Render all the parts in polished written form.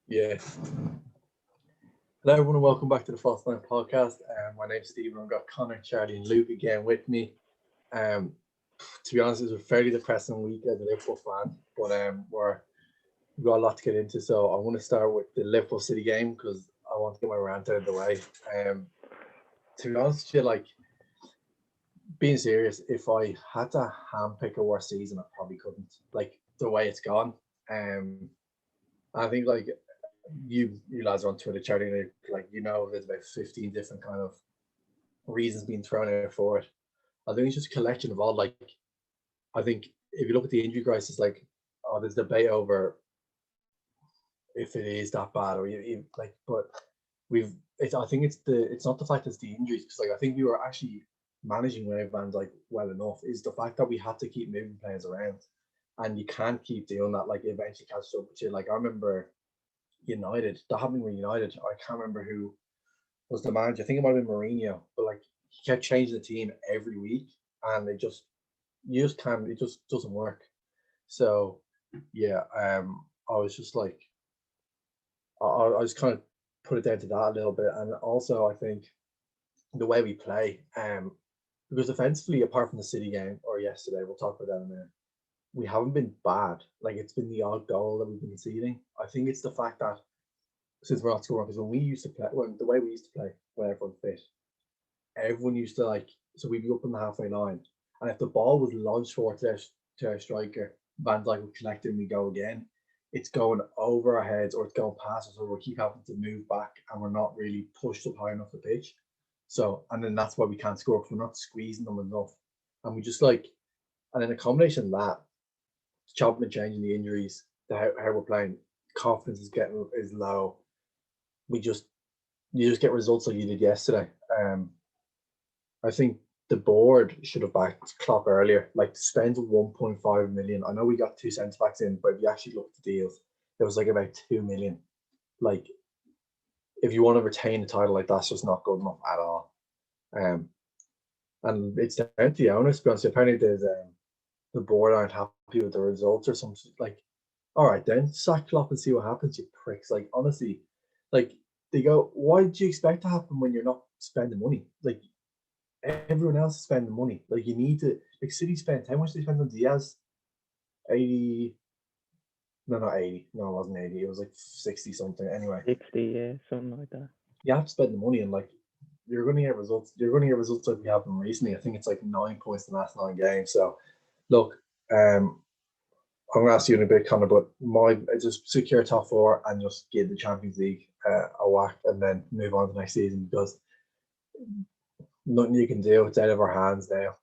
Yeah. Hello, everyone, and welcome back to the False Line Podcast. My name's Stephen. I've got Connor, Charlie, and Luke again with me. To be honest, it was a fairly depressing week as a Liverpool fan, but we've got a lot to get into. So I want to start with the Liverpool City game because I want to get my rant out of the way. To be honest with you, like, being serious, if I had to handpick a worse season, I probably couldn't. Like, the way it's gone. I think, like, you lads are on Twitter chatting, like, there's about 15 different kind of reasons being thrown out for it. I think it's just a collection of all, like, I think if you look at the injury crisis, like, there's debate over if it is that bad or like, but I think it's not the fact it's the injuries, because, like, I think we were actually managing wave bands, like, well enough. Is the fact that we had to keep moving players around, and you can't keep doing that. Like, eventually catches up with you. Like, I remember United, that happened with United. I can't remember who was the manager. I think it might have been Mourinho, but, like, he kept changing the team every week, and it just doesn't work. So yeah, I was just like, I just kind of put it down to that a little bit, and also I think the way we play, because offensively, apart from the City game or yesterday, we'll talk about that in a minute, we haven't been bad. Like, it's been the odd goal that we've been conceding. I think it's the fact that since we're not scoring, because when we used to play, the way we used to play when everyone fit, everyone used to, like, so we'd be up on the halfway line, and if the ball was launched forward to our striker, Van Dijk would collect it and we go again. It's going over our heads, or it's going past us, or we keep having to move back, and we're not really pushed up high enough the pitch. So, and then that's why we can't score, because we're not squeezing them enough, and we just, like, and then a combination of that, chopping and changing, the injuries, how we're playing, confidence is low. You just get results like you did yesterday. I think the board should have backed Klopp earlier. Like, to spend 1.5 million. I know we got 2 centre backs in, but if you actually look at the deals, it was like about 2 million. Like, if you want to retain a title, like, that's just not good enough at all. And it's down to the owners, to be honest. Apparently, there's the board aren't happy with the results or something. Like, all right, then sack Klopp and see what happens, you pricks. Like, honestly, like, they go, why do you expect to happen when you're not spending money? Like, everyone else is spending money. Like, you need to, like, City spent, how much did they spend on Diaz? 80. No, not 80. No, it wasn't 80. It was like 60 something. Anyway, 60, yeah, something like that. You have to spend the money, and, like, you're going to get results. You're going to get results like we have them recently. I think it's like 9 points in the last 9 games. So, look, I'm going to ask you in a bit, Connor, but just secure top 4 and just give the Champions League a whack, and then move on to the next season, because nothing you can do. It's out of our hands now.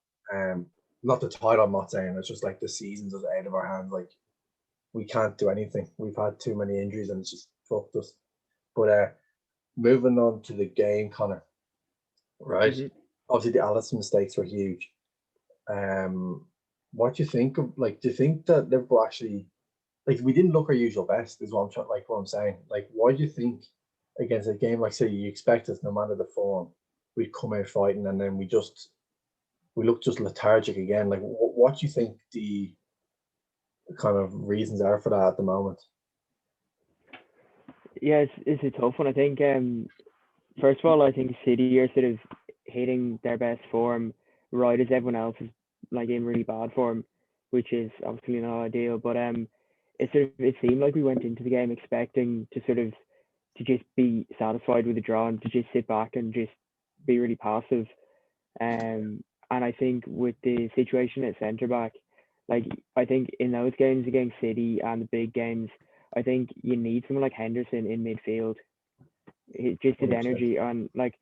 Not the title, I'm not saying. It's just like the season's just out of our hands. Like, we can't do anything. We've had too many injuries, and it's just fucked us. But moving on to the game, Connor. Right. Mm-hmm. Obviously, the Alisson mistakes were huge. What do you think of, like, do you think that Liverpool actually, like, we didn't look our usual best, is what I'm trying, like, what I'm saying. Like, why do you think against a game like, say, you expect us, no matter the form, we'd come out fighting, and then we look just lethargic again? Like, what do you think the kind of reasons are for that at the moment? Yeah, it's a tough one. I think, first of all, I think City are sort of hitting their best form right as everyone else is, like, in really bad form, which is obviously not ideal. But it seemed like we went into the game expecting to just be satisfied with the draw and to just sit back and just be really passive. And I think with the situation at centre back, like, I think in those games against City and the big games, I think you need someone like Henderson in midfield. Just his 100%. energy on, like,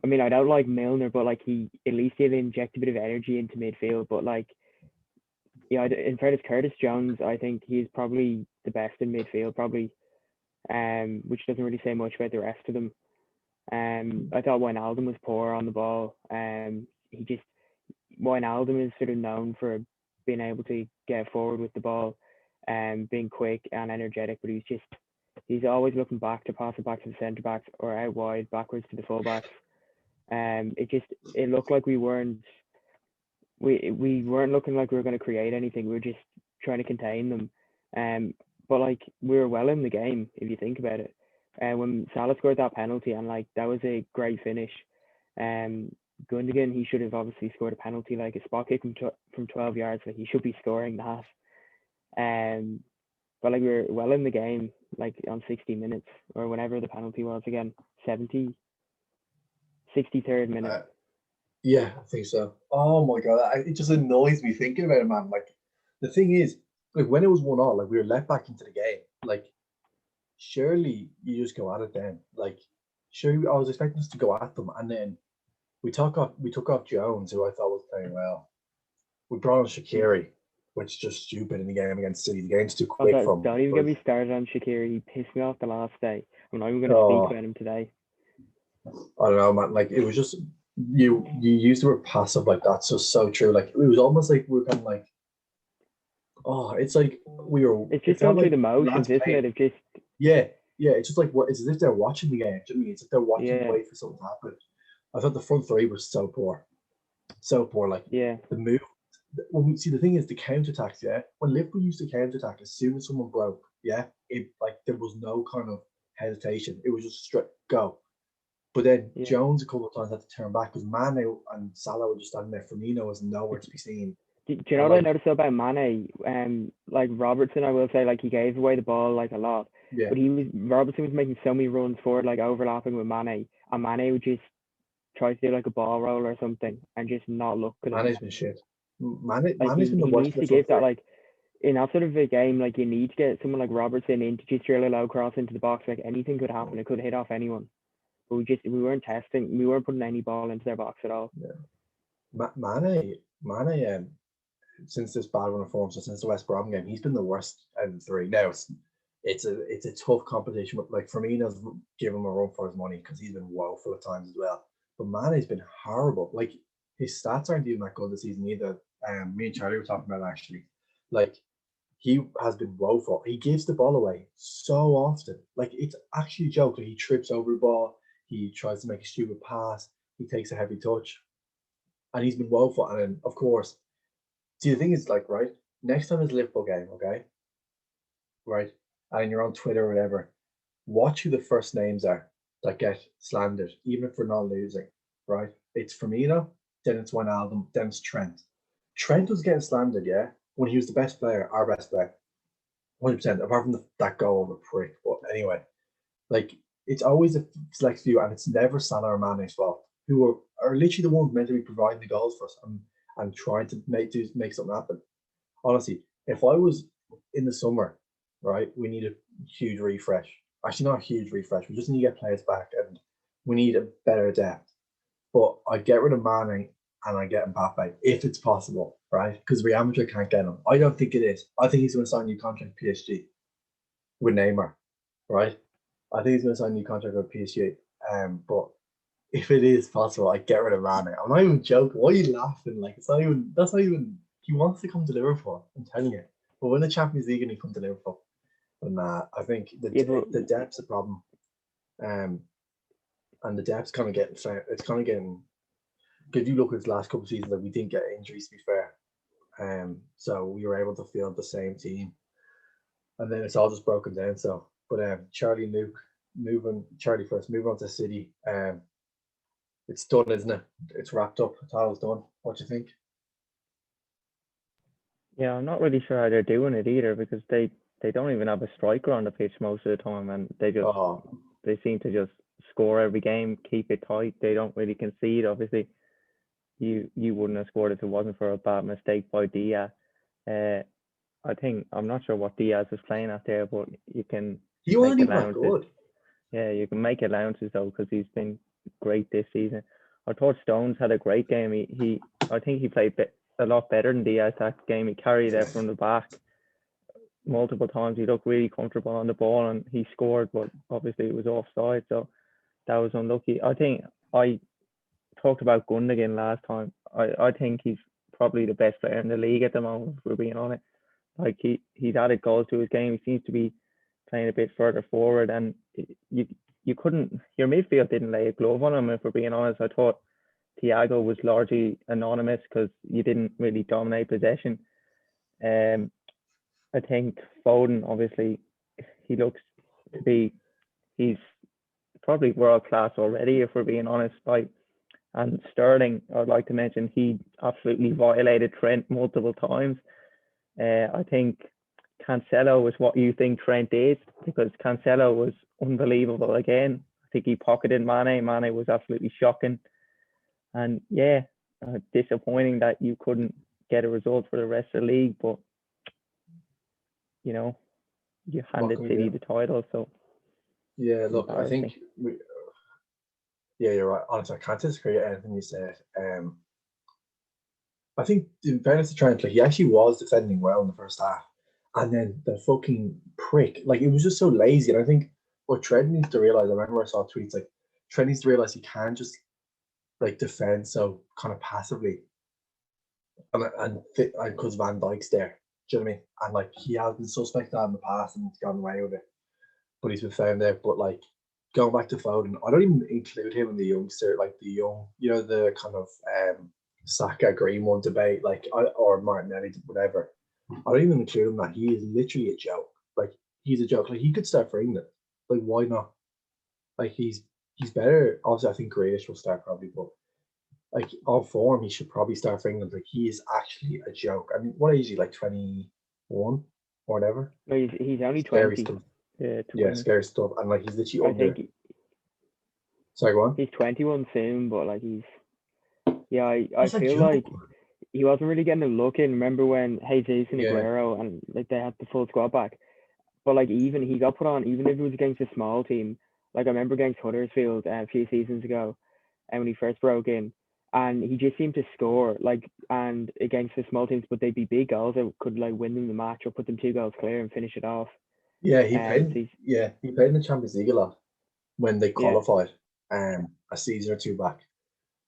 I mean, I don't like Milner, but, like, he at least he'll inject a bit of energy into midfield. But, like, yeah, in fairness, Curtis Jones, I think he's probably the best in midfield, probably, which doesn't really say much about the rest of them. I thought Wijnaldum was poor on the ball. Wijnaldum is sort of known for being able to get forward with the ball and being quick and energetic, but he's always looking back to pass it back to the centre backs or out wide backwards to the full backs. It looked like we weren't looking like we were going to create anything. We were just trying to contain them. but like we were well in the game if you think about it. When Salah scored that penalty, and like that was a great finish. Gundogan, he should have obviously scored a penalty, like a spot kick from 12 yards. Like he should be scoring that. But like we were well in the game, like on 60 minutes or whenever the penalty was again, 63rd minute. Yeah, I think so. Oh my God, it just annoys me thinking about it, man. Like the thing is, like when it was 1-1, like we were let back into the game. Like surely you just go at it then. Like surely I was expecting us to go at them, and then we took off Jones, who I thought was playing well. We brought on Shaqiri, which is just stupid in the game against City. The game's too quick from. Don't even get me started on Shaqiri. He pissed me off the last day. I'm not even going to speak about him today. I don't know, man. Like it was just you used the word passive, like that's just so true. Like it was almost like we were kind of like, oh, it's like we were. It's just going through the motions, isn't it? It just yeah. It's just like it's as if they're watching the game. Do you know what I mean? It's like they're watching wait for something to happen. I thought the front three were so poor. Like the move. When we see the thing is the counterattacks, when Liverpool used to counterattack, as soon as someone broke, it like there was no kind of hesitation. It was just straight go. But then Jones a couple of times had to turn back because Mane and Salah were just standing there. Firmino was nowhere to be seen. Do you know what I noticed about Mane? Like Robertson, I will say, like he gave away the ball like a lot. Yeah. But Robertson was making so many runs forward, like overlapping with Mane, and Mane would just try to do like a ball roll or something and just not look good. Mane's been shit. Mane's been the worst. He needs to give that, like in that sort of a game, like you need to get someone like Robertson in to just drill a low cross into the box. Like anything could happen. It could hit off anyone. But we weren't testing. We weren't putting any ball into their box at all. Yeah. Mane, since this bad run of form, so since the West Brom game, he's been the worst out of the three. Now it's a tough competition. But like Firmino's given him a run for his money because he's been woeful at times as well. But Mane's been horrible. Like his stats aren't even that good this season either. Me and Charlie were talking about it, actually. Like he has been woeful. He gives the ball away so often. Like it's actually a joke. Like, he trips over the ball. He tries to make a stupid pass. He takes a heavy touch, and he's been woeful. And then, of course, see the thing is, like, right, next time is Liverpool game, okay, right, and you're on Twitter or whatever. Watch who the first names are that get slandered, even if we're not losing, right? It's Firmino, then it's Wijnaldum, then it's Trent. Trent was getting slandered, when he was the best player, our best player, 100%. Apart from that goal of a prick, but anyway, like it's always a select few, and it's never Salah or Mane's fault, who are literally the ones meant to be providing the goals for us and trying to make something happen. Honestly, if I was in the summer, right, we need a huge refresh. Actually, not a huge refresh. We just need to get players back, and we need a better depth. But I get rid of Mane and I get MBAPPE if it's possible, right? Because Real Madrid can't get him. I don't think it is. I think he's going to sign a new contract with PSG with Neymar, right? I think he's going to sign a new contract with PSG. But if it is possible, I get rid of Mane. I'm not even joking. Why are you laughing? Like it's not even. That's not even. He wants to come to Liverpool. I'm telling you. But when the Champions League and he come to Liverpool, but nah, I think the depth's a problem. And the depth's kind of getting. It's kind of getting. If you look at his last couple of seasons, like we didn't get injuries, to be fair. So we were able to field the same team, and then it's all just broken down. So, but Charlie and Luke, Charlie first, moving on to City. It's done, isn't it? It's wrapped up. It's all done. What do you think? Yeah, I'm not really sure how they're doing it either because they don't even have a striker on the pitch most of the time, and they seem to just score every game, keep it tight. They don't really concede. Obviously, you wouldn't have scored if it wasn't for a bad mistake by Diaz. I'm not sure what Diaz was playing at there, but you can. He wasn't even that good. Yeah, you can make allowances though because he's been great this season. I thought Stones had a great game. I think he played a lot better than Diaz that game. He carried it from the back multiple times. He looked really comfortable on the ball and he scored, but obviously it was offside, so that was unlucky. I think I talked about Gundogan last time. I think he's probably the best player in the league at the moment, if we're being honest. Like he's added goals to his game. He seems to be playing a bit further forward, and you couldn't. Your midfield didn't lay a glove on him, if we're being honest. I thought Thiago was largely anonymous because you didn't really dominate possession. I think Foden, obviously, he looks to be, he's probably world class already, if we're being honest. And Sterling, I'd like to mention, he absolutely violated Trent multiple times. I think Cancelo is what you think Trent is, because Cancelo was unbelievable again. I think he pocketed Mane. Mane was absolutely shocking. And yeah, disappointing that you couldn't get a result for the rest of the league, but you know, you handed City the title, so yeah. Look, I think you're right. Honestly, I can't disagree with anything you said. I think in fairness to Trent, like he actually was defending well in the first half, and then the fucking prick, like it was just so lazy. And I think what Trent needs to realize, I remember I saw tweets like Trent needs to realize he can't just like defend so kind of passively, and because Van Dijk's there, do you know what I mean? And like he has been suspect in the past and he's gone away with it, but he's been found there. But like going back to Foden, I don't even include him in the youngster, like the young, the kind of Saka Greenwood debate, like or Martinelli, whatever. I don't even include him. That he is literally a joke. Like he's a joke. Like he could start for England. Like why not? Like he's better. Obviously, I think Grealish will start probably, but like on form, he should probably start for England. Like he is actually a joke. I mean, what age is he? Like 21 or whatever. No, he's only scary 20. stuff. 20. Yeah, scary stuff. And like he's literally under. Think Sorry, go on. He's 21 soon, but like I feel like he wasn't really getting a look in. Remember when Jesus and Aguero and like they had the full squad back, but like even he got put on, even if it was against a small team. Like I remember against Huddersfield a few seasons ago, and when he first broke in, and he just seemed to score and against the small teams, but they'd be big goals that could like win them the match or put them 2 goals clear and finish it off. Yeah, he played. He played in the Champions League a lot when they qualified. A season or two back.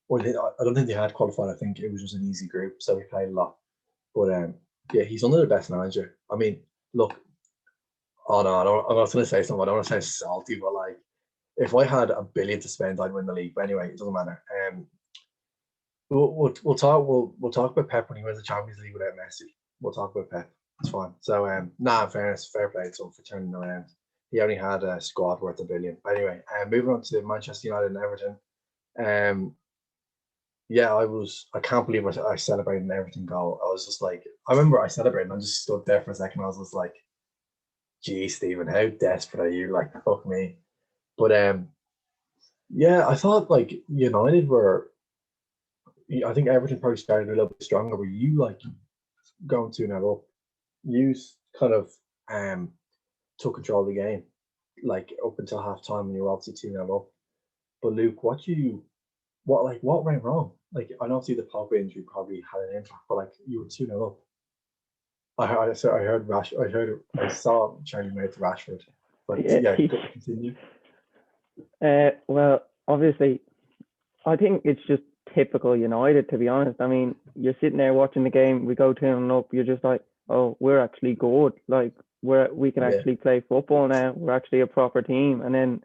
Or I don't think they had qualified. I think it was just an easy group, so he played a lot. But he's under the best manager. I mean, look. Oh no, I'm not going to say something. I don't want to sound salty, but like, if I had $1 billion to spend, I'd win the league. But anyway, it doesn't matter. We'll talk about Pep when he wins the Champions League without Messi. We'll talk about Pep. It's fine. So in fairness, fair play to him for turning around. He only had a squad worth $1 billion. But anyway, moving on to Manchester United and Everton. I can't believe I celebrated an Everton goal. I was just like, I remember I celebrated and I just stood there for a second. I was just like, gee, Stephen, how desperate are you? Like, fuck me. But I thought like United were. I think Everton probably started a little bit stronger. Were you like going 2-0 up? You kind of took control of the game, like up until half time when you were obviously 2-0 up. But Luke, what went wrong? Like I know obviously the Pogba injury probably had an impact, but like you were 2-0 up. I saw Charlie made to Rashford. But continue. Well, obviously, I think it's just typical United, to be honest. I mean, you're sitting there watching the game, we go 2-0 up, you're just like, oh, we're actually good. Like we can actually play football now. We're actually a proper team. And then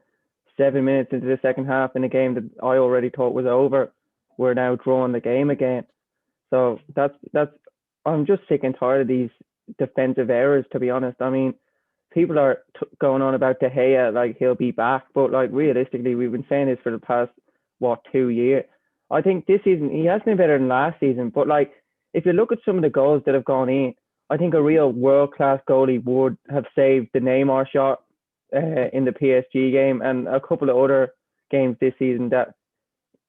7 minutes into the second half in a game that I already thought was over, we're now drawing the game again. So that's I'm just sick and tired of these defensive errors, to be honest. I mean, people are going on about De Gea, like he'll be back, but like realistically, we've been saying this for the past 2 years. I think this season he has been better than last season, but like if you look at some of the goals that have gone in, I think a real world-class goalie would have saved the Neymar shot in the PSG game and a couple of other games this season that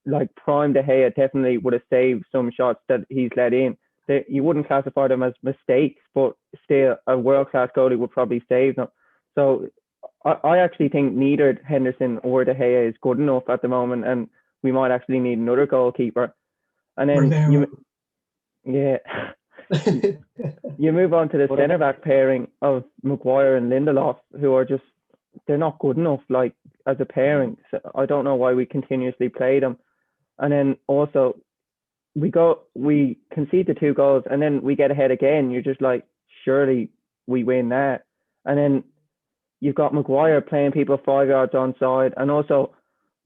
like prime De Gea definitely would have saved some shots that he's let in. You wouldn't classify them as mistakes, but still a world-class goalie would probably save them. So I actually think neither Henderson or De Gea is good enough at the moment, and we might actually need another goalkeeper. And then you move on to the centre-back pairing of Maguire and Lindelof, who are just, they're not good enough like as a pairing. So I don't know why we continuously play them. And then also we concede the 2 goals and then we get ahead again. You're just like, surely we win that. And then you've got Maguire playing people 5 yards onside, and also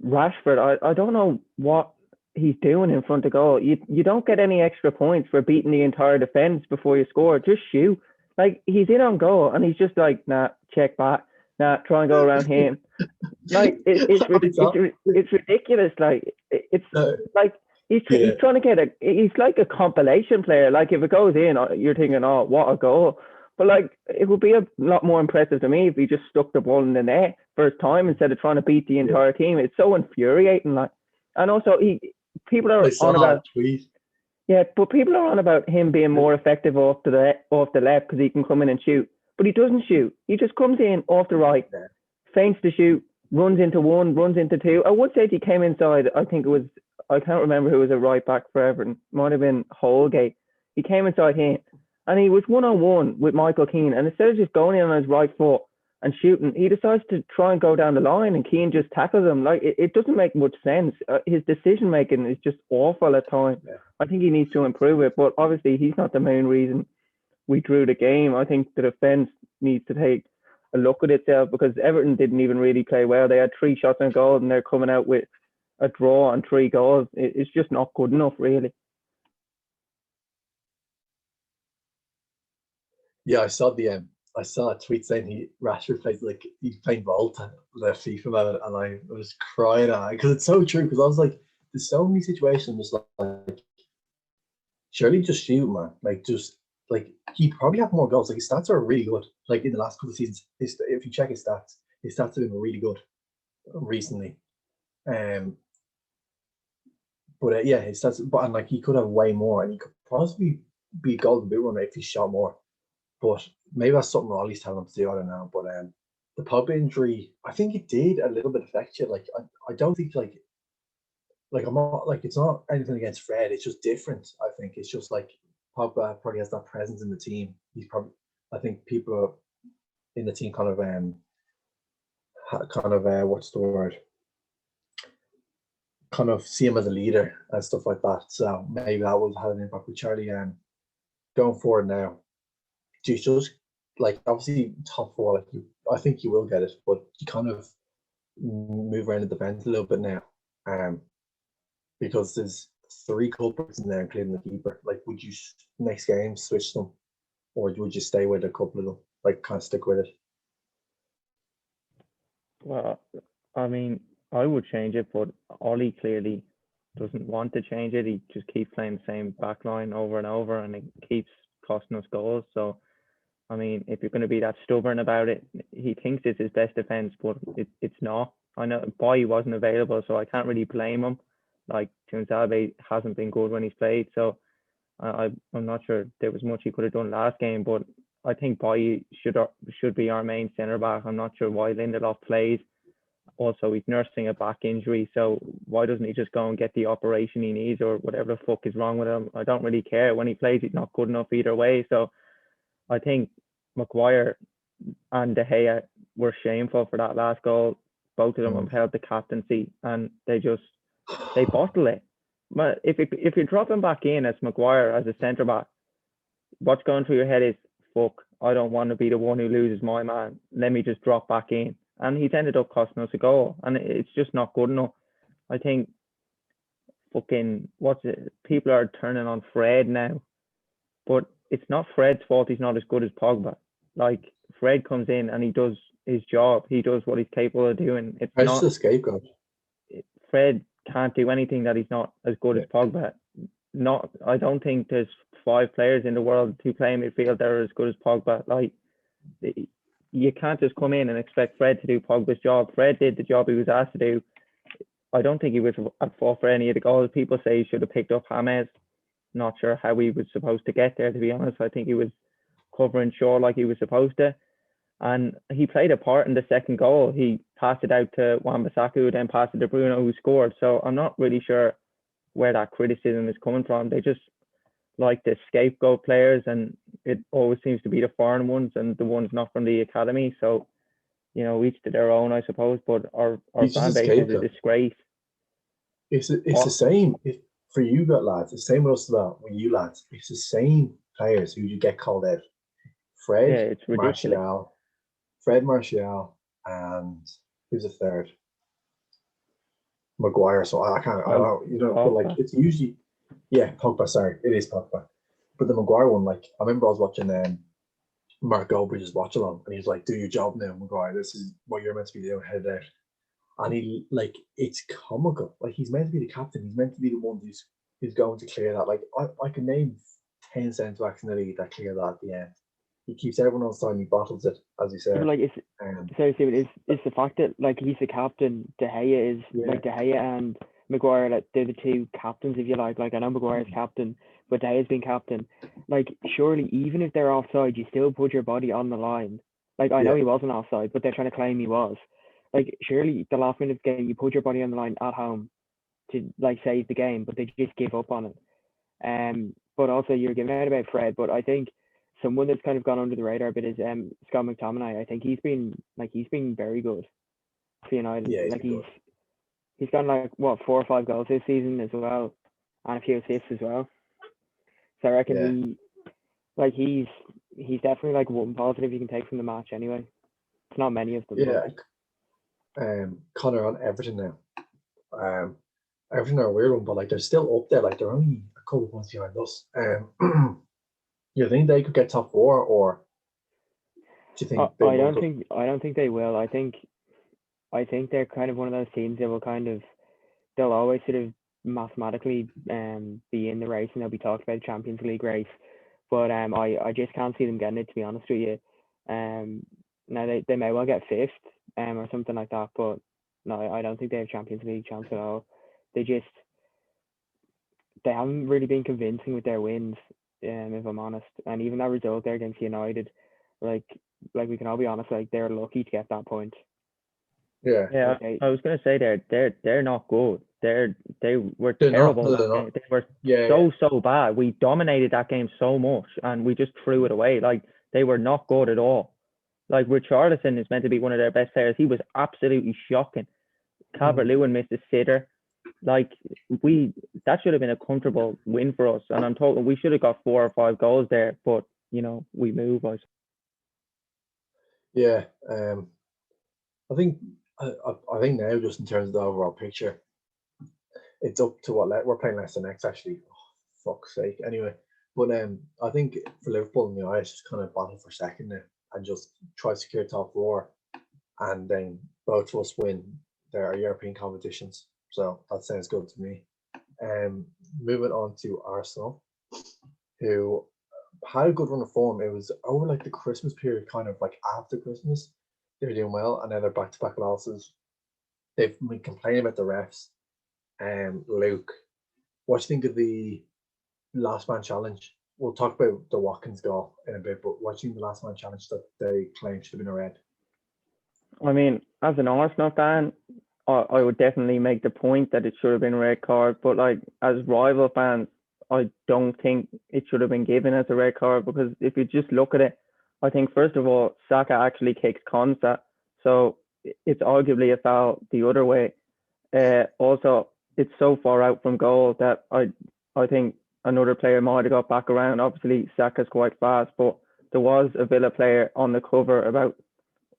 Rashford. I don't know what he's doing in front of goal. You don't get any extra points for beating the entire defence before you score. Just shoot. Like, he's in on goal and he's just like, nah, check back, nah, try and go around him. Like, it's ridiculous. Like, it's like he's trying to get he's like a compilation player. Like, if it goes in, you're thinking, oh, what a goal. But like, it would be a lot more impressive to me if he just stuck the ball in the net first time instead of trying to beat the entire team. It's so infuriating. Like, and also people are on about tweet. Yeah, but people are on about him being more effective off the left because he can come in and shoot. But he doesn't shoot. He just comes in off the right, feints to shoot, runs into one, runs into two. I would say he came inside. I think it was, I can't remember who was a right back for Everton. Might have been Holgate. He came inside him and he was 1-on-1 with Michael Keane. And instead of just going in on his right foot and shooting, he decides to try and go down the line and Keane just tackles him. Like, it doesn't make much sense. His decision making is just awful at times. Yeah. I think he needs to improve it, but obviously he's not the main reason we drew the game. I think the defence needs to take a look at itself because Everton didn't even really play well. They had 3 shots on goal and they're coming out with a draw and 3 goals. It's just not good enough, really. Yeah, I saw a tweet saying Rashford plays like he's playing Volta, the FIFA mode, and I was crying at it because it's so true. Because I was like, there's so many situations like, surely just shoot, man. Like, just like, he probably have more goals. Like, his stats are really good. Like, in the last couple of seasons, if you check his stats have been really good recently. But yeah, his stats, and like, he could have way more, and he could possibly be golden boot runner if he shot more. But maybe that's something Ollie's telling him to do. I don't know. But the Pogba injury, I think it did a little bit affect you. Like, I don't think like I'm not like, it's not anything against Fred. It's just different. I think it's just like Pogba probably has that presence in the team. He's probably, I think people in the team kind of what's the word? Kind of see him as a leader and stuff like that. So maybe that will have an impact with Charlie. Going forward now, do you just like, obviously top 4? Like, I think you will get it, but you kind of move around the defense a little bit now, because there's 3 culprits in there, including the keeper. Like, would you next game switch them, or would you stay with a couple of them? Like, kind of stick with it. Well, I mean, I would change it, but Ollie clearly doesn't want to change it. He just keeps playing the same back line over and over, and it keeps costing us goals. So, I mean, if you're going to be that stubborn about it, he thinks it's his best defense, but it's not. I know Boy wasn't available, so I can't really blame him. Like, Tunzabe hasn't been good when he's played, so I'm not sure there was much he could have done last game. But I think Boy should be our main centre back. I'm not sure why Lindelof plays. Also, he's nursing a back injury, so why doesn't he just go and get the operation he needs, or whatever the fuck is wrong with him? I don't really care. When he plays, he's not good enough either way. So I think Maguire and De Gea were shameful for that last goal. Both of them have held the captaincy, and they bottle it. But if you're dropping back in as Maguire as a centre back, what's going through your head is, fuck, I don't want to be the one who loses my man. Let me just drop back in. And he's ended up costing us a goal, and it's just not good enough. I think people are turning on Fred now, but it's not Fred's fault he's not as good as Pogba. Like, Fred comes in and he does his job. He does what he's capable of doing. It's not a scapegoat. Fred can't do anything that he's not as good as Pogba. I don't think there's 5 players in the world who play midfield that are as good as Pogba. Like, you can't just come in and expect Fred to do Pogba's job. Fred did the job he was asked to do. I don't think he was at fault for any of the goals. People say he should have picked up James. Not sure how he was supposed to get there, to be honest. I think he was covering Shaw like he was supposed to. And he played a part in the second goal. He passed it out to Wan-Bissaka, who then passed it to Bruno, who scored. So I'm not really sure where that criticism is coming from. They just like the scapegoat players, and it always seems to be the foreign ones and the ones not from the academy. So, each to their own, I suppose. But our fan base is a disgrace. It's the same for you lads. It's the same with us with you lads. It's the same players who you get called out. Fred Martial, and who's a third? Maguire. So I can't. I don't. But like, it's usually, Pogba. Sorry, it is Pogba. But the Maguire one, like, I remember I was watching Mark Goldbridge is watch along, and he's like, "Do your job now, Maguire. This is what you're meant to be doing. Head out." And he like it's comical. Like he's meant to be the captain. He's meant to be the one who's going to clear that. Like I can name 10 centre backs in the league that clear that at the end. He keeps everyone on side. He bottles it, as you Yeah, said. but like sorry, Stephen, is the fact that like he's the captain, De Gea is like De Gea and Maguire, like they're the two captains, if you like. Like I know Maguire's captain, but De Gea's been captain. Like surely even if they're offside, you still put your body on the line. Like I know he wasn't offside, but they're trying to claim he was. Like surely the last minute of the game, you put your body on the line at home to like save the game, but they just give up on it. But also you're giving out about Fred, but I think someone that's kind of gone under the radar a bit is Scott McTominay. I think he's been very good for United. Yeah, like he's got like what 4 or 5 goals this season as well, and a few assists as well. So I reckon he's definitely like one positive you can take from the match anyway. It's not many of them. Yeah. Connor on Everton now. Everton are a weird one, but like they're still up there. Like they're only a couple of points behind us. You think they could get top 4, or do you think they I don't think they will. I think they're kind of one of those teams that will they'll always sort of mathematically be in the race, and they'll be talked about the Champions League race. But I just can't see them getting it, to be honest with you. Now they may well get 5th or something like that, but no, I don't think they have Champions League chance at all. They haven't really been convincing with their wins, if I'm honest. And even that result there against United, like we can all be honest, like they're lucky to get that point. Yeah. Yeah, I was gonna say they're not good. They were terrible. They were so bad. We dominated that game so much, and we just threw it away. Like they were not good at all. Like Richarlison is meant to be one of their best players. He was absolutely shocking. Calvert-Lewin missed a sitter. Like that should have been a comfortable win for us. And I'm talking, we should have got 4 or 5 goals there, but we move us. Yeah. I think now, just in terms of the overall picture, it's up to what we're playing Leicester next. Actually, fuck's sake. Anyway, but I think for Liverpool and United, just kind of battle for second now and just try to secure top 4, and then both of us win their European competitions. So that sounds good to me. Moving on to Arsenal, who had a good run of form. It was over like the Christmas period, kind of like after Christmas. They were doing well, and now they're back-to-back losses. They've been complaining about the refs. Luke, what do you think of the last man challenge? We'll talk about the Watkins goal in a bit, but what do you think of the last man challenge that they claim should have been a red? I mean, as an Arsenal fan, I would definitely make the point that it should have been a red card, but like as rival fans, I don't think it should have been given as a red card, because if you just look at it, I think first of all, Saka actually kicks Konsa, so it's arguably a foul the other way. Also, it's so far out from goal that I think another player might have got back around. Obviously, Saka's quite fast, but there was a Villa player on the cover about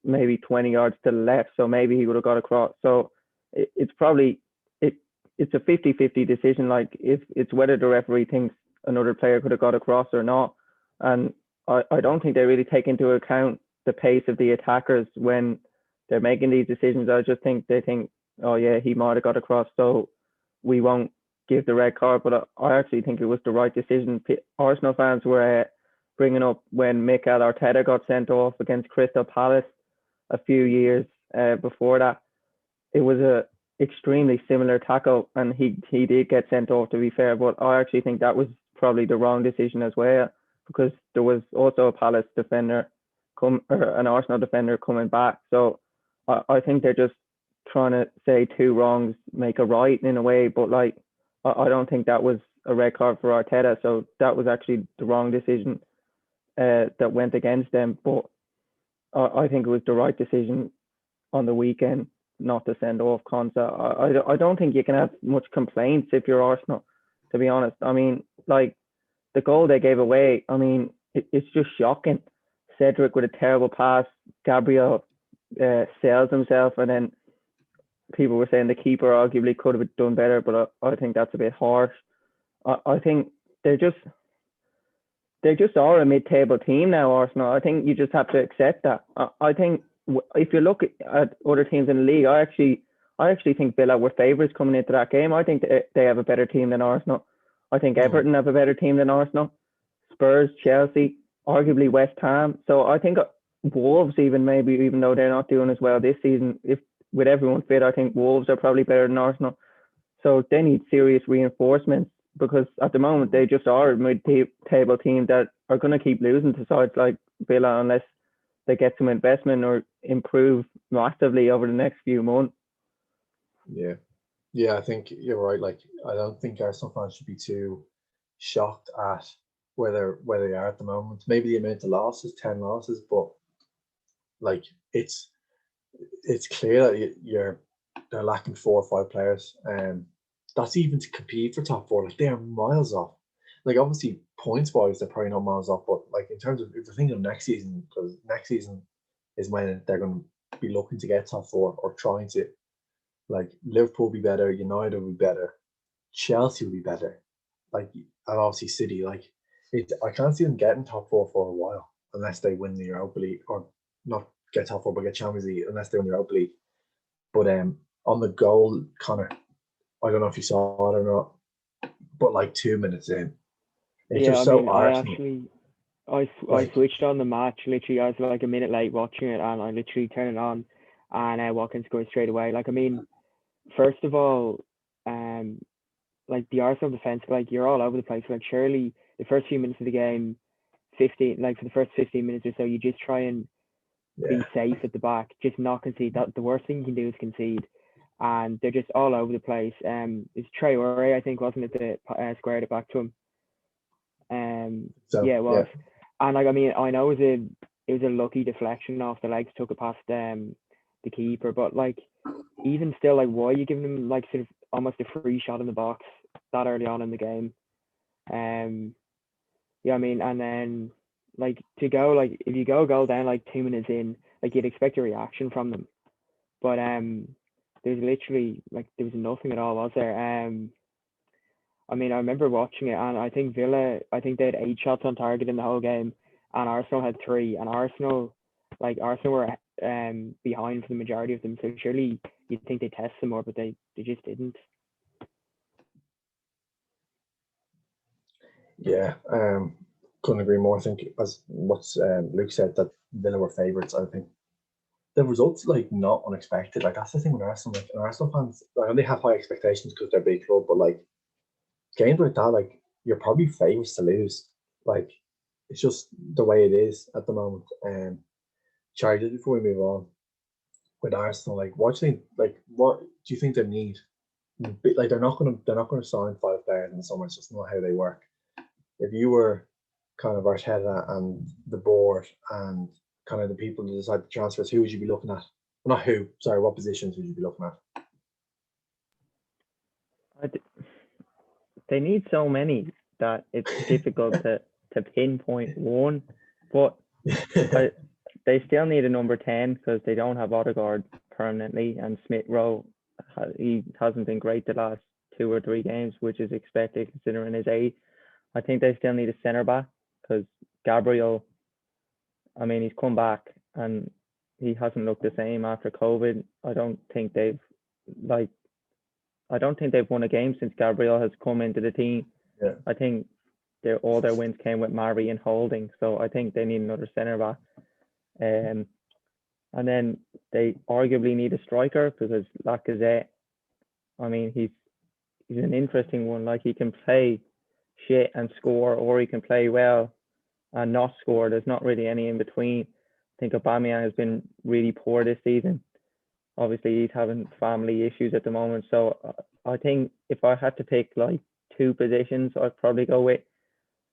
maybe 20 yards to the left, so maybe he would have got across. So it's probably it's a 50-50 decision. Like if it's whether the referee thinks another player could have got across or not, and I don't think they really take into account the pace of the attackers when they're making these decisions. I just think they think, oh yeah, he might have got across, so we won't give the red card. But I actually think it was the right decision. Arsenal fans were bringing up when Mikel Arteta got sent off against Crystal Palace a few years before that. It was a extremely similar tackle, and he did get sent off, to be fair, but I actually think that was probably the wrong decision as well, because there was also a Palace defender an Arsenal defender coming back. So I think they're just trying to say 2 wrongs make a right in a way, but like I don't think that was a red card for Arteta, so that was actually the wrong decision that went against them. But I think it was the right decision on the weekend not to send off Konsa. I don't think you can have much complaints if you're Arsenal, to be honest. I mean, like the goal they gave away, I mean, it's just shocking. Cedric with a terrible pass, Gabriel sells himself, and then people were saying the keeper arguably could have done better, but I think that's a bit harsh. I think they're just they just are a mid-table team now, Arsenal. I think you just have to accept that. I think if you look at other teams in the league, I actually think Villa were favourites coming into that game. I think they have a better team than Arsenal. I think Everton have a better team than Arsenal. Spurs, Chelsea, arguably West Ham. So I think Wolves, even though they're not doing as well this season, if with everyone fit, I think Wolves are probably better than Arsenal. So they need serious reinforcements, because at the moment they just are a mid-table team that are going to keep losing to sides like Villa unless they get some investment or improve massively over the next few months. Yeah, I think you're right. Like, I don't think Arsenal fans should be too shocked at where they are at the moment. Maybe the amount of losses, 10 losses, but like it's clear that they're lacking 4 or 5 players, and that's even to compete for top 4. Like, they are miles off. Like, obviously points wise they're probably not miles off, but like in terms of, if you're thinking of next season, because next season is when they're going to be looking to get top 4 or trying to. Like, Liverpool will be better, United will be better, Chelsea will be better, like, and obviously City. Like, I can't see them getting top 4 for a while unless they win the Europa League, or not get top 4 but get Champions League, unless they win the Europa League. But on the goal, Connor, I don't know if you saw it or not, but like 2 minutes in, it's just so Arsenal. I switched on the match. Literally, I was like a minute late watching it, and I literally turned it on, and Watkins scored straight away. Like, I mean, first of all, like the Arsenal defense, like, you're all over the place. Like, surely the first few minutes of the game, for the first 15 minutes or so, you just try and be safe at the back, just not concede. That the worst thing you can do is concede, and they're just all over the place. It's Traore, I think, wasn't it, that squared it back to him? Yeah, it was. Yeah. And like, I mean, I know it was a lucky deflection off the legs, took it past the keeper, but like, even still, like, why are you giving him like sort of almost a free shot in the box that early on in the game? Yeah, I mean, and then like, to go, like, if you go goal down like 2 minutes in, like, you'd expect a reaction from them, but there's literally, like, there was nothing at all, was there? I mean, I remember watching it, and I think Villa, I think they had 8 shots on target in the whole game, and Arsenal had 3, and Arsenal were behind for the majority of them. So surely you'd think they test them more, but they just didn't. Yeah, couldn't agree more. I think, as what's Luke said, that Villa were favourites. I think the results, like, not unexpected. Like, that's the thing with Arsenal. Like, Arsenal fans, like, they have high expectations because they're a big club, but like, games like that, like, you're probably favourites to lose. Like, it's just the way it is at the moment. Charlie, just before we move on with Arsenal, like, what do you think they need? Like, they're not gonna sign 5 players in the summer. It's just not how they work. If you were kind of Arteta and the board and kind of the people to decide the transfers, who would you be looking at? Not who, sorry, what positions would you be looking at? They need so many that it's difficult to pinpoint one, but they still need a number 10 because they don't have Odegaard permanently, and Smith Rowe, he hasn't been great the last 2 or 3 games, which is expected considering his age. I think they still need a centre back because Gabriel, I mean, he's come back and he hasn't looked the same after COVID. I don't think they've won a game since Gabriel has come into the team. Yeah. I think all their wins came with Mari and Holding, so I think they need another centre back. And then they arguably need a striker because Lacazette, I mean, he's an interesting one. Like, he can play shit and score, or he can play well and not score. There's not really any in between. I think Aubameyang has been really poor this season. Obviously, he's having family issues at the moment. So I think if I had to pick like 2 positions, I'd probably go with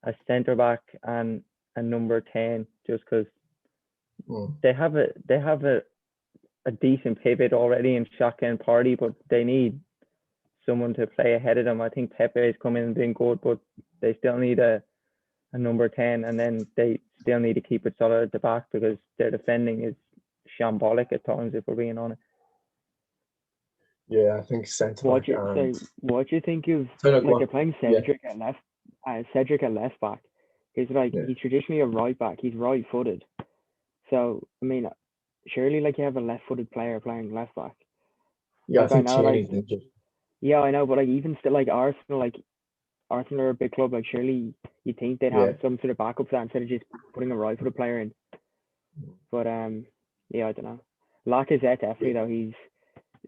a centre back and a number 10, just because they have a decent pivot already in Xhaka and Partey, but they need someone to play ahead of them. I think Pepe has come in and been good, but they still need a number 10, and then they still need to keep it solid at the back because their defending is shambolic at times, if we're being honest. Yeah, I think centre back. What do you think of, like, they're playing Cedric at left back, He's like Yeah. he's traditionally a right back. He's right-footed. So I mean, surely like you have a left-footed player playing left back. Yeah, I Like I think know, like Tierney's injured. yeah, I know, but like even still, like Arsenal are a big club. Like surely you think they'd Yeah. have some sort of backup plan instead of just putting a right-footed player in. But yeah, I don't know. Lacazette definitely though.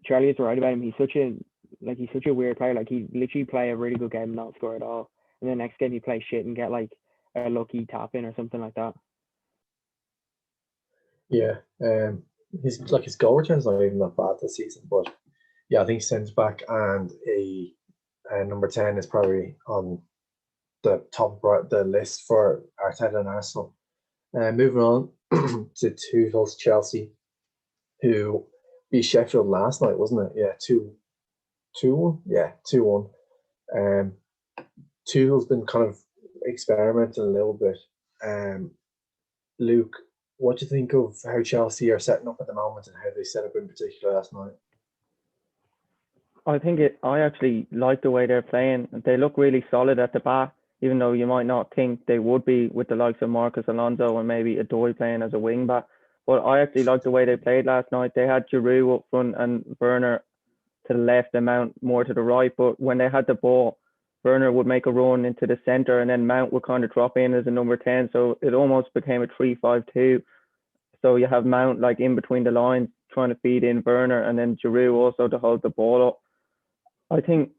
Charlie is right about him. He's such a weird player. Like he literally play a really good game and not score at all, and the next game he play shit and get like a lucky tap in or something like that. Yeah. His goal return's not even that bad this season, but yeah, I think centre back and a number 10 is probably on the top right the list for Arteta and Arsenal. Moving on to Tuchel's Chelsea, who beat Sheffield last night, wasn't it? Yeah, 2-1. Yeah, 2-1. Tuchel's been kind of experimenting a little bit. Luke, what do you think of how Chelsea are setting up at the moment and how they set up in particular last night? I actually like the way they're playing. They look really solid at the back, even though you might not think they would be with the likes of Marcus Alonso and maybe Adoy playing as a wing back. But I actually like the way they played last night. They had Giroud up front and Werner to the left and Mount more to the right. But when they had the ball, Werner would make a run into the centre and then Mount would kind of drop in as a number 10. So it almost became a 3-5-2. So you have Mount like in between the lines trying to feed in Werner and then Giroud also to hold the ball up. I think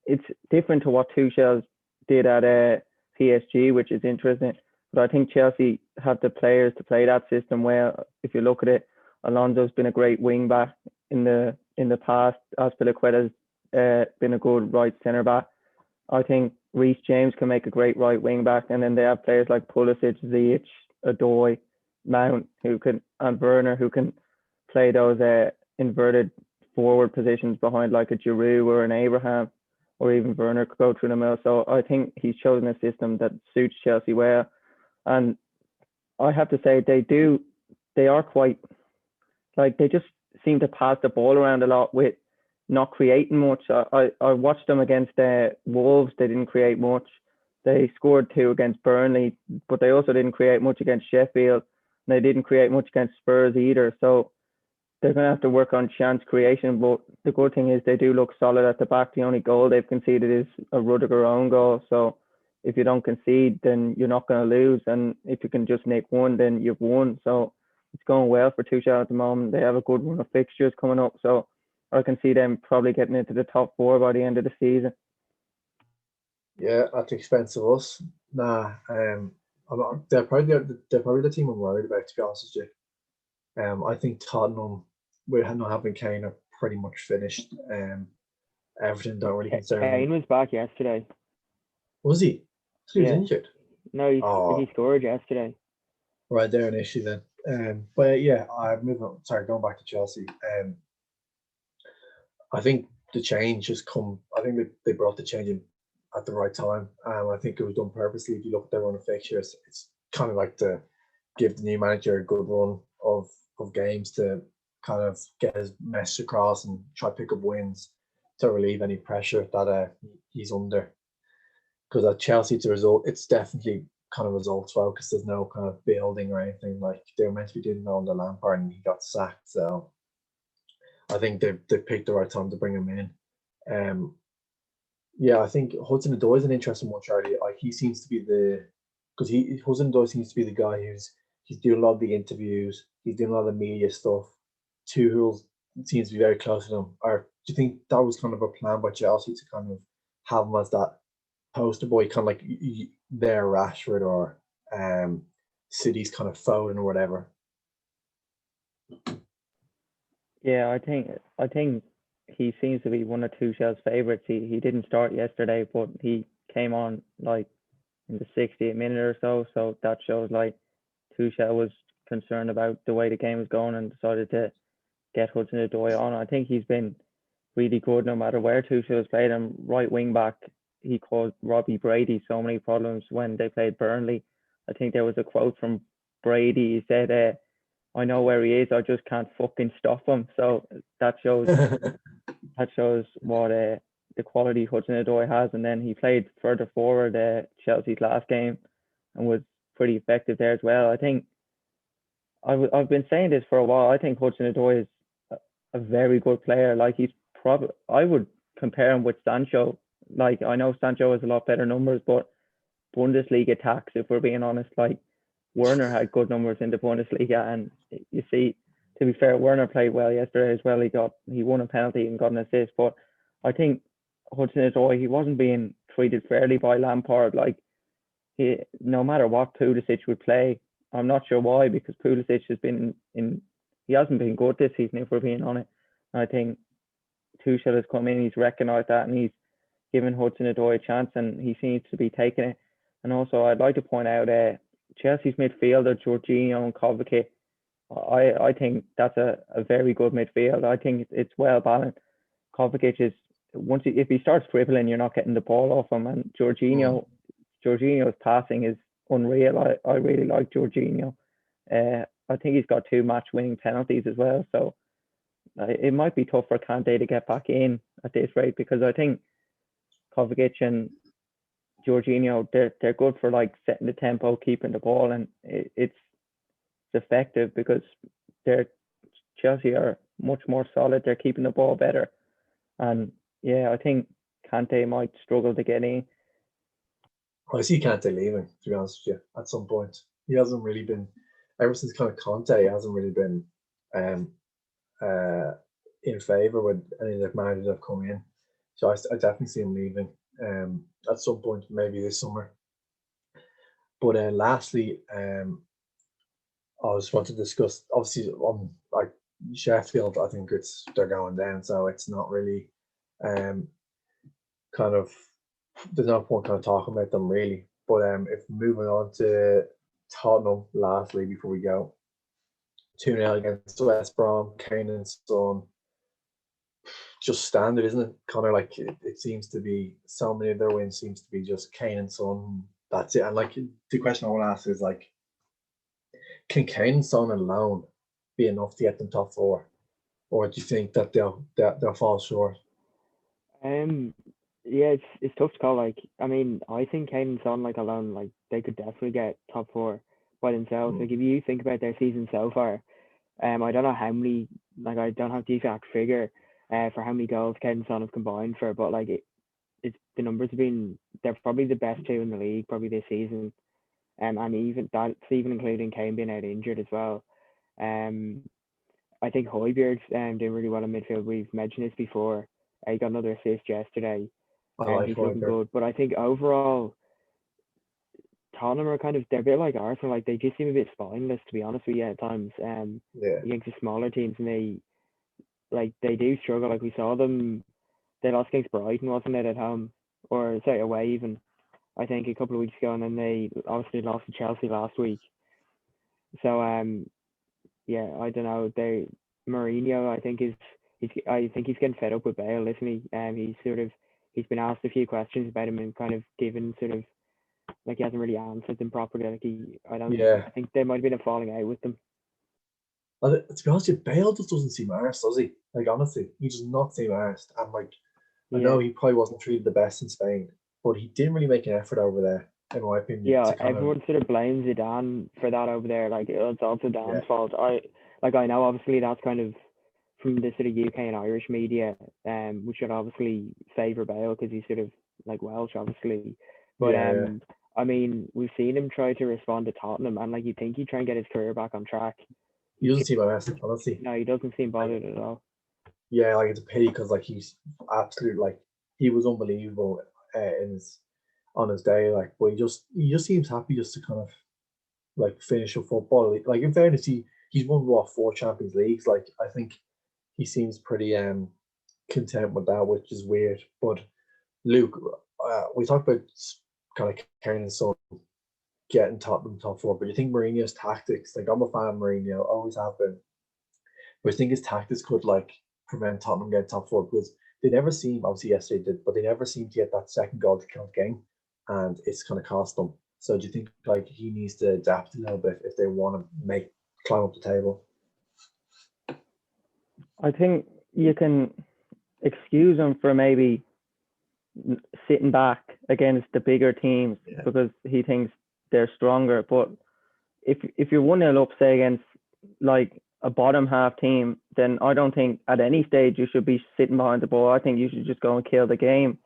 it's different to what Tuchel did at PSG, which is interesting. But I think Chelsea have the players to play that system well. If you look at it, Alonso's been a great wing back in the past. Azpilicueta's been a good right centre back. I think Reece James can make a great right wing back, and then they have players like Pulisic, Ziyech, Adoy, Mount, and Werner who can play those inverted forward positions behind like a Giroud or an Abraham, or even Werner could go through the middle. So I think he's chosen a system that suits Chelsea well. And I have to say they are quite, like, they just seem to pass the ball around a lot with not creating much. I watched them against Wolves. They didn't create much. They scored 2 against Burnley, but they also didn't create much against Sheffield. And they didn't create much against Spurs either. So they're going to have to work on chance creation. But the good thing is they do look solid at the back. The only goal they've conceded is a Rudiger own goal. So if you don't concede, then you're not going to lose. And if you can just nick one, then you've won. So it's going well for Tuchel at the moment. They have a good run of fixtures coming up. So I can see them probably getting into the top 4 by the end of the season. Yeah, at the expense of us. Nah, they're probably the team I'm worried about, to be honest with you. I think Tottenham, with not having Kane, are pretty much finished. Everton don't really concern me. Kane was back yesterday. Was he? He was Yeah. injured. No, he scored yesterday. Right there, an issue then. But yeah, moving on. Sorry, going back to Chelsea. I think the change has come. I think they brought the change in at the right time. I think it was done purposely. If you look at their run of fixtures, it's kind of like to give the new manager a good run of games to kind of get his message across and try to pick up wins to relieve any pressure that he's under. Because at Chelsea, it's definitely kind of results focused. There's no kind of building or anything. Like they were meant to be doing that under Lampard and he got sacked. So I think they picked the right time to bring him in. Yeah, I think Hudson-Odoi is an interesting one, Charlie. Like he seems to be Hudson-Odoi seems to be the guy he's doing a lot of the interviews, he's doing a lot of the media stuff. Tuchel seems to be very close to him. Or do you think that was kind of a plan by Chelsea to kind of have him as that poster boy, kind of like their Rashford or City's kind of Foden or whatever? Yeah, I think he seems to be one of Tuchel's favourites. He didn't start yesterday, but he came on like in the 60th minute or so. So that shows like Tuchel was concerned about the way the game was going and decided to get Hudson-Odoi on. I think he's been really good no matter where Tuchel has played him. Right wing back, he caused Robbie Brady so many problems when they played Burnley. I think there was a quote from Brady. He said, I know where he is, I just can't fucking stop him. So that shows what the quality Hudson-Odoi has. And then he played further forward Chelsea's last game and was pretty effective there as well. I think I've been saying this for a while. I think Hudson-Odoi is a very good player. Like he's probably, I would compare him with Sancho. Like I know Sancho has a lot better numbers, but Bundesliga attacks, if we're being honest, like Werner had good numbers in the Bundesliga, and you see, to be fair, Werner played well yesterday as well. He won a penalty and got an assist, but I think Hudson-Odoi, he wasn't being treated fairly by Lampard. Like no matter what Pulisic would play, I'm not sure why, because Pulisic has been he hasn't been good this season, if we're being honest. And I think Tuchel has come in, he's recognised that, and he's given Hudson-Odoi a chance, and he seems to be taking it. And also, I'd like to point out Chelsea's midfielder, Jorginho and Kovacic. I think that's a very good midfield. I think it's well balanced. Kovacic is, if he starts dribbling, you're not getting the ball off him. And Jorginho's passing is unreal. I really like Jorginho. I think he's got 2 match-winning penalties as well. So it might be tough for Kante to get back in at this rate, because I think Kovacic and Jorginho, they're good for like setting the tempo, keeping the ball, and it's effective because Chelsea are much more solid. They're keeping the ball better, and I think Kante might struggle to get in. I see Kante leaving, to be honest with you, at some point. He hasn't really been, ever since kind of Conte, he hasn't really been in favour with any of the managers that have come in. So I definitely see him leaving at some point, maybe this summer. But lastly, I just want to discuss, obviously, like Sheffield, I think they're going down, so it's not really kind of, there's no point kind of talking about them really. But if moving on to Tottenham, lastly, before we go, 2-0 against West Brom, Kane and Son. Just standard, isn't it, Connor? Like it seems to be, so many of their wins seems to be just Kane and Son. That's it. And like the question I want to ask is like, can Kane and Son alone be enough to get them top 4, or do you think that they'll fall short? Yeah, it's tough to call. Like, I mean, I think Kane and Son, like alone, like they could definitely get top 4 by themselves. Like if you think about their season so far, I don't know how many. Like I don't have the exact figure for how many goals Kane and Son have combined for, but like it's the numbers have been, they're probably the best 2 in the league probably this season, and even that's even including Kane being out injured as well. I think Højbjerg's doing really well in midfield. We've mentioned this before. He got another assist yesterday, and he's looking good. But I think overall, Tottenham are they're a bit like Arsenal. Like they just seem a bit spineless, to be honest with you, at times. Against the smaller teams, and they do struggle. Like we saw them, they lost against Brighton, wasn't it, at home, or sorry, away even, I think a couple of weeks ago, and then they obviously lost to Chelsea last week. So I don't know. Mourinho, I think he's getting fed up with Bale, isn't he? He's been asked a few questions about him and kind of given sort of, like, he hasn't really answered them properly. Like I think there might have been a falling out with them. To be honest with you, Bale just doesn't seem arsed, does he? Like honestly, he does not seem arsed. And like, I know he probably wasn't treated the best in Spain, but he didn't really make an effort over there, in my opinion. Yeah, everyone sort of blames Zidane for that over there. Like it's also Zidane's fault. I know obviously that's kind of from the sort of UK and Irish media, which should obviously favour Bale because he's sort of like Welsh, obviously. But I mean, we've seen him try to respond to Tottenham, and like you think he'd try and get his career back on track. He doesn't seem arsed, honestly. No, he doesn't seem bothered at all. Yeah, like it's a pity because like he's absolutely, like, he was unbelievable on his day, like, but he just seems happy just to kind of like finish a football. Like in fairness, he's won 4 Champions Leagues. Like I think he seems pretty content with that, which is weird. But Luke, we talked about kind of Kane and Son getting Tottenham top 4, but you think Mourinho's tactics, like I'm a fan of Mourinho, always have been, but I think his tactics could like prevent Tottenham getting top 4, because they never seem, obviously yesterday did, but they never seem to get that second goal to count the game, and it's kind of cost them. So do you think like he needs to adapt a little bit if they want to climb up the table? I think you can excuse him for maybe sitting back against the bigger teams because he thinks they're stronger. But if you're 1-0 up, say, against like a bottom half team, then I don't think at any stage you should be sitting behind the ball. I think you should just go and kill the game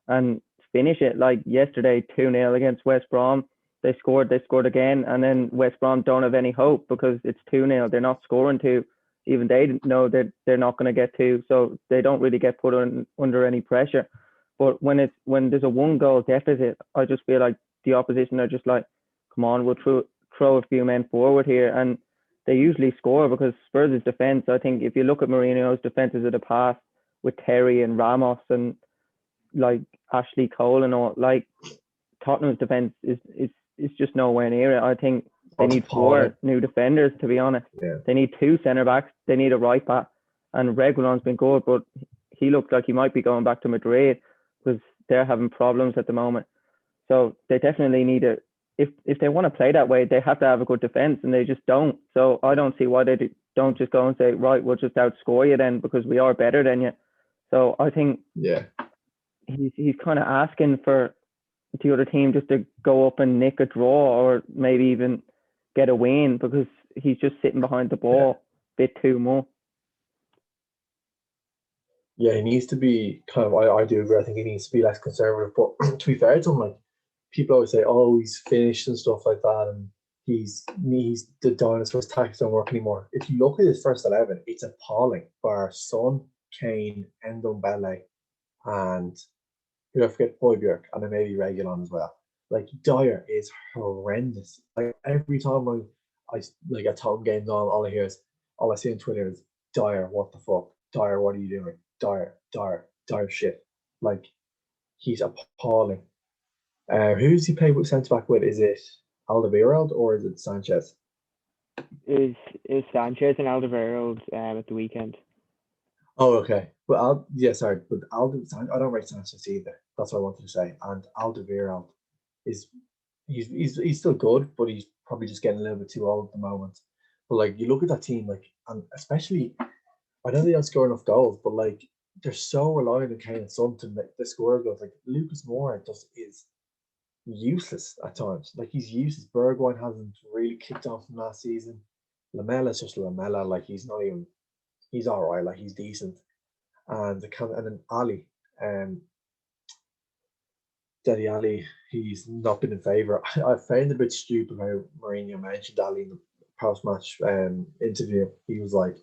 and finish it. Like yesterday, 2-0 against West Brom. They scored again, and then West Brom don't have any hope because it's 2-0. They're not scoring two. Even they know that they're not going to get two, so they don't really get put under any pressure. But when there's a 1-goal deficit, I just feel like the opposition are just like, come on, we'll throw a few men forward here, and they usually score because Spurs' defense. I think if you look at Mourinho's defenses of the past with Terry and Ramos and like Ashley Cole and all, like Tottenham's defense is just nowhere near it. I think they need 4 new defenders, to be honest. Yeah. They need 2 centre backs. They need a right back. And Reguilon's been good, but he looks like he might be going back to Madrid because they're having problems at the moment. So they definitely need if they want to play that way, they have to have a good defense, and they just don't. So I don't see why they don't just go and say, right, we'll just outscore you then because we are better than you. So I think he's kind of asking for the other team just to go up and nick a draw or maybe even get a win because he's just sitting behind the ball a bit too much. Yeah, he needs to be kind of. I do agree. I think he needs to be less conservative. But to be fair to him, like people always say, "Oh, he's finished" and stuff like that, and he's the dinosaur's tactics don't work anymore. If you look at his first 11, it's appalling. Bar Son, Kane, Ndombele, and who I forget, Højbjerg, and then maybe Reguilon as well. Like Dyer is horrendous. Like every time I like at Tottenham games on, all I see on Twitter is Dyer. What the fuck, Dyer? What are you doing? Dyer shit. Like he's appalling. Who's he played with centre back with? Is it Alderweireld or is it Sanchez? Is Sanchez and Alderweireld at the weekend? Oh, okay. But I don't rate Sanchez either. That's what I wanted to say. And Alderweireld is he's still good, but he's probably just getting a little bit too old at the moment. But like you look at that team, like, and especially I know they don't score enough goals, but like they're so reliant on Kane and Son to make the score goals. Like Lucas Moura is useless at times. Like he's useless. Bergwijn hasn't really kicked on from last season. Lamella's just Lamella. Like he's all right. Like he's decent. And then Ali, Dele Ali, he's not been in favour. I found it a bit stupid how Mourinho mentioned Ali in the post-match interview. He was like,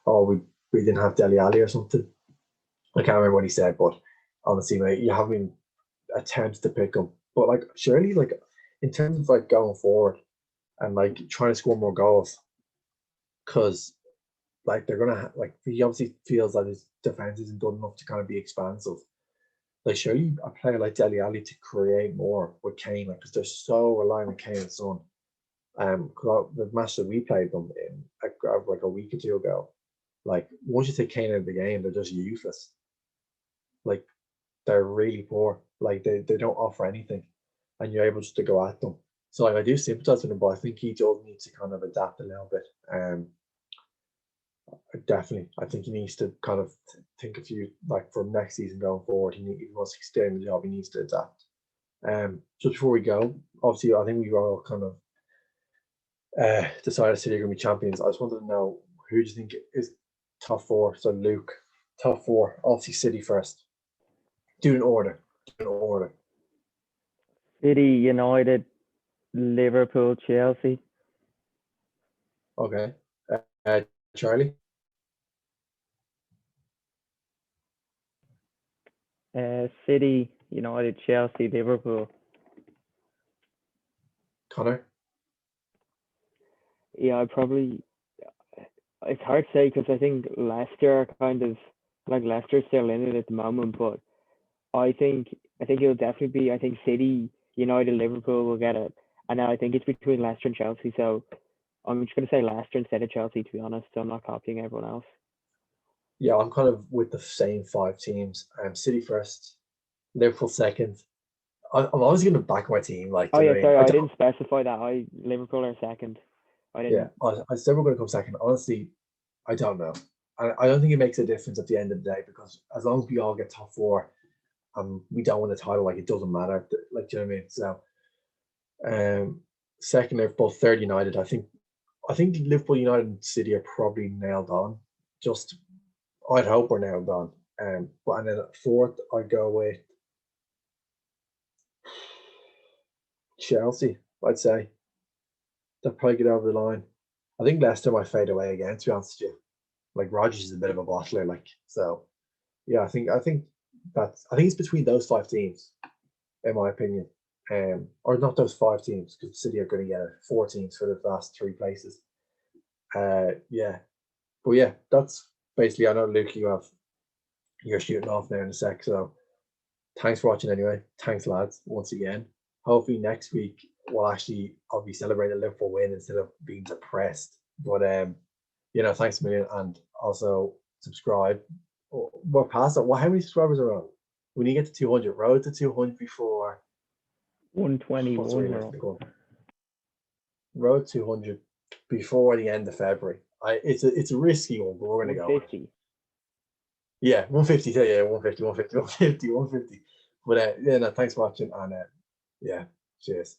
"Oh, we didn't have Dele Ali or something." I can't remember what he said, but honestly, mate, you haven't even attempted to pick him. But like, surely, like in terms of like going forward and like trying to score more goals, because like they're gonna like he obviously feels that his defense isn't good enough to kind of be expansive. Like surely a player like Dele Alli to create more with Kane, like because they're so reliant on Kane and Son. Because the match that we played them in like a week or two ago, like once you take Kane out of the game, they're just useless. Like they're really poor. Like they don't offer anything, and you're able just to go at them. So like I do sympathise with him, but I think he does need to kind of adapt a little bit. Definitely, I think he needs to kind of think a few like from next season going forward. He wants to stay in the job. He needs to adapt. Just before we go, obviously, I think we were all kind of decided City are going to be champions. I just wanted to know who do you think is top four? So Luke, top four. Obviously, City first. Do it in order. City, United, Liverpool, Chelsea. Okay. Charlie. City, United, Chelsea, Liverpool. Connor. Yeah, it's hard to say because I think Leicester are kind of like Leicester's still in it at the moment, but I think it'll definitely be. I think City, United, Liverpool will get it, and I think it's between Leicester and Chelsea. So I'm just going to say Leicester instead of Chelsea, to be honest. So I'm not copying everyone else. Yeah, I'm kind of with the same five teams. City first, Liverpool second. I'm always going to back my team. Like, sorry, I didn't specify that. Liverpool are second. I didn't. Yeah, I said we're going to come second. Honestly, I don't know. I don't think it makes a difference at the end of the day because as long as we all get top four, we don't win the title. Like it doesn't matter. Like, do you know what I mean? So, second Liverpool, third United. I think Liverpool, United, and City are probably nailed on. Just I'd hope we're nailed on. But and then at fourth, I'd go with Chelsea. I'd say they'll probably get over the line. I think Leicester might fade away again. To be honest with you, like Rodgers is a bit of a bottler. Like so, yeah. I think it's between those 5 teams, in my opinion. Or not those 5 teams, because City are going to get 4 teams for the last 3 places. Yeah, but yeah, that's basically. I know Luke, you're shooting off there in a sec. So thanks for watching anyway. Thanks, lads, once again. Hopefully next week I'll be celebrating a Liverpool win instead of being depressed. But thanks a million, and also subscribe. We're past it. How many subscribers are on? We need to get to 200. Road to 200 before 121. Road 200 before the end of February. It's a risky one, but we're gonna go. 150. Yeah, 150. Yeah, 150. But no, thanks for watching, and yeah, cheers.